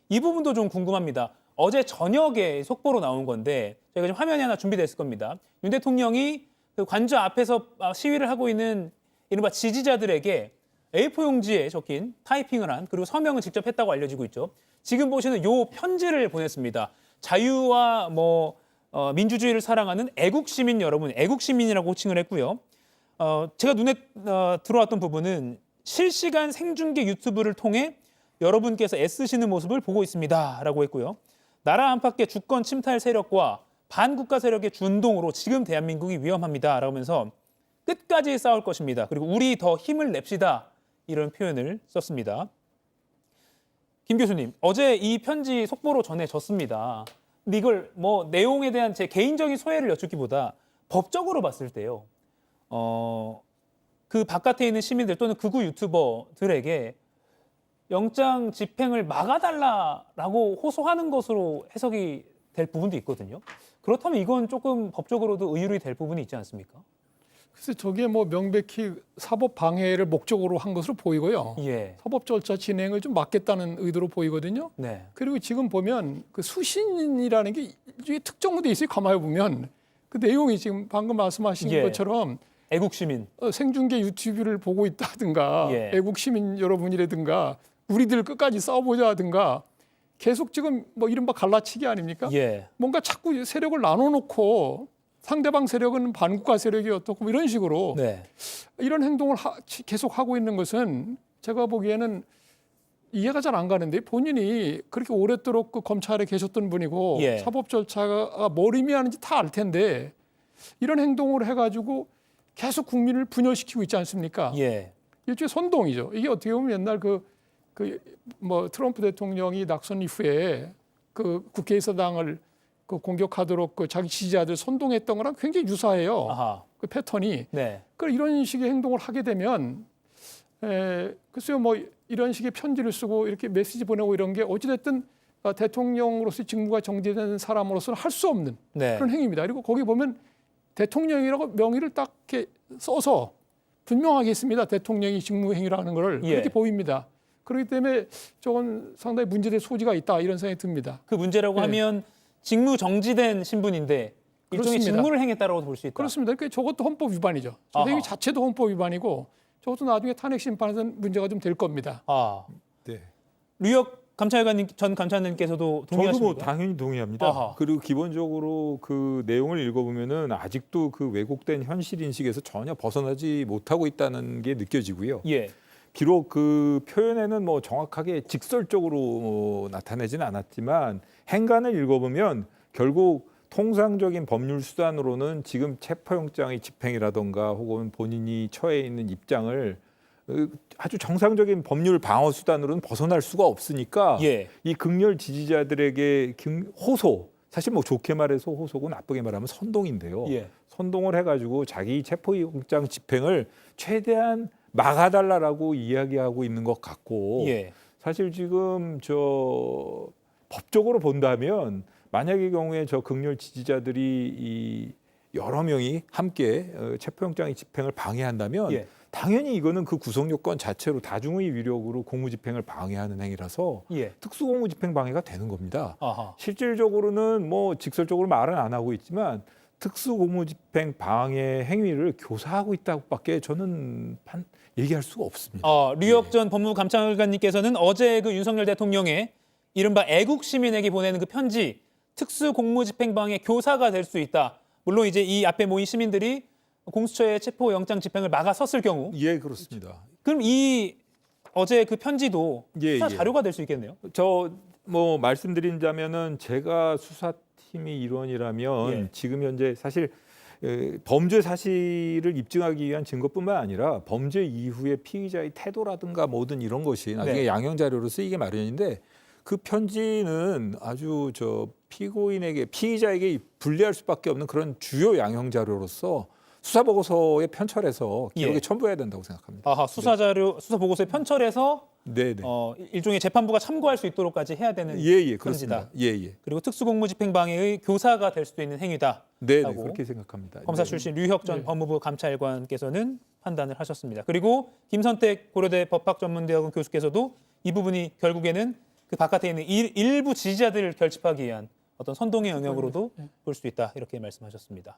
이 부분도 좀 궁금합니다. 어제 저녁에 속보로 나온 건데 저희가 지금 화면이 하나 준비됐을 겁니다. 윤 대통령이 그 관저 앞에서 시위를 하고 있는 이른바 지지자들에게 A4 용지에 적힌 타이핑을 한 그리고 서명을 직접 했다고 알려지고 있죠. 지금 보시는 요 편지를 보냈습니다. 자유와 민주주의를 사랑하는 애국 시민 여러분, 애국 시민이라고 호칭을 했고요. 제가 눈에 들어왔던 부분은 실시간 생중계 유튜브를 통해 여러분께서 애쓰시는 모습을 보고 있습니다라고 했고요. 나라 안팎의 주권 침탈 세력과 반국가 세력의 준동으로 지금 대한민국이 위험합니다라고 하면서 끝까지 싸울 것입니다. 그리고 우리 더 힘을 냅시다 이런 표현을 썼습니다. 김 교수님, 어제 이 편지 속보로 전해졌습니다. 근데 이걸 내용에 대한 제 개인적인 소회를 여쭙기보다 법적으로 봤을 때요. 그 바깥에 있는 시민들 또는 극우 유튜버들에게 영장 집행을 막아달라라고 호소하는 것으로 해석이 될 부분도 있거든요. 그렇다면 이건 조금 법적으로도 의율이 될 부분이 있지 않습니까? 글쎄 저게 명백히 사법 방해를 목적으로 한 것으로 보이고요. 예. 사법 절차 진행을 좀 막겠다는 의도로 보이거든요. 네. 그리고 지금 보면 그 수신이라는 게 일종의 특정돼 있어요. 가만히 보면 그 내용이 지금 방금 말씀하신 예. 것처럼 애국 시민. 생중계 유튜브를 보고 있다든가 예. 애국 시민 여러분이라든가 우리들 끝까지 싸워보자든가 계속 지금 이른바 갈라치기 아닙니까? 예. 뭔가 자꾸 세력을 나눠놓고 상대방 세력은 반국가 세력이 어떻고 이런 식으로 네. 이런 행동을 계속 하고 있는 것은 제가 보기에는 이해가 잘 안 가는데 본인이 그렇게 오랫도록 그 검찰에 계셨던 분이고 예. 사법 절차가 뭘 의미하는지 다 알 텐데 이런 행동을 해가지고 계속 국민을 분열시키고 있지 않습니까? 예. 일종의 선동이죠. 이게 어떻게 보면 옛날 트럼프 대통령이 낙선 이후에 그 국회의사 당을 공격하도록 자기 지지자들 선동했던 거랑 굉장히 유사해요. 아하. 그 패턴이. 네. 이런 식의 행동을 하게 되면 글쎄요 이런 식의 편지를 쓰고 이렇게 메시지 보내고 이런 게 어찌됐든 대통령으로서 직무가 정지된 사람으로서는 할 수 없는 네. 그런 행위입니다. 그리고 거기 보면 대통령이라고 명의를 딱 이렇게 써서 분명하게 했습니다. 대통령이 직무행위라는 걸 예. 그렇게 보입니다. 그렇기 때문에 저건 상당히 문제될 소지가 있다 이런 생각이 듭니다. 그 문제라고 네. 하면 직무 정지된 신분인데 일종의 그렇습니다. 직무를 행했다라고 볼 수 있다. 그렇습니다. 그러니까 저것도 헌법 위반이죠. 저 아하. 행위 자체도 헌법 위반이고 저것도 나중에 탄핵 심판에서는 문제가 좀 될 겁니다. 네. 류혁 감찰관님 전 감찰님께서도 저도 동의하십니까? 당연히 동의합니다. 아하. 그리고 기본적으로 그 내용을 읽어보면은 아직도 그 왜곡된 현실 인식에서 전혀 벗어나지 못하고 있다는 게 느껴지고요. 예. 비록 그 표현에는 정확하게 직설적으로 나타내지는 않았지만 행간을 읽어보면 결국 통상적인 법률 수단으로는 지금 체포영장의 집행이라던가 혹은 본인이 처해 있는 입장을 아주 정상적인 법률 방어 수단으로는 벗어날 수가 없으니까 예. 이 극렬 지지자들에게 호소, 사실 좋게 말해서 호소고 나쁘게 말하면 선동인데요. 예. 선동을 해가지고 자기 체포영장 집행을 최대한 막아달라라고 이야기하고 있는 것 같고 예. 사실 지금 법적으로 본다면 만약의 경우에 저 극렬 지지자들이 여러 명이 함께 체포영장의 집행을 방해한다면 예. 당연히 이거는 그 구성 요건 자체로 다중의 위력으로 공무집행을 방해하는 행위라서 예. 특수공무집행 방해가 되는 겁니다. 아하. 실질적으로는 직설적으로 말은 안 하고 있지만 특수공무집행 방해 행위를 교사하고 있다고밖에 저는 얘기할 수가 없습니다. 류혁 전 법무감찰관님께서는 어제 그 윤석열 대통령의 이른바 애국 시민에게 보내는 그 편지 특수공무집행방해 교사가 될 수 있다. 물론 이제 이 앞에 모인 시민들이 공수처의 체포영장 집행을 막아섰을 경우, 예, 그렇습니다. 그럼 이 어제 그 편지도 수사 예. 자료가 될 수 있겠네요. 말씀드린다면은 제가 수사팀의 일원이라면 예. 지금 현재 사실 범죄 사실을 입증하기 위한 증거뿐만 아니라 범죄 이후의 피의자의 태도라든가 뭐든 이런 것이 나중에 네. 양형 자료로 쓰이게 마련인데 그 편지는 아주 피의자에게 불리할 수밖에 없는 그런 주요 양형 자료로서 수사 보고서에 편철해서 기록에 예. 첨부해야 된다고 생각합니다. 아하, 수사 자료, 수사 보고서에 편철해서 네네. 일종의 재판부가 참고할 수 있도록까지 해야 되는 예, 편지다. 그렇습니다. 예. 그리고 특수공무집행방해의 교사가 될 수도 있는 행위다. 네, 라고 그렇게 생각합니다. 검사 네. 출신 류혁 전 법무부 감찰관께서는 판단을 하셨습니다. 그리고 김선택 고려대 법학전문대학원 교수께서도 이 부분이 결국에는 그 바깥에 있는 일부 지지자들을 결집하기 위한 어떤 선동의 영역으로도 네. 볼 수 있다 이렇게 말씀하셨습니다.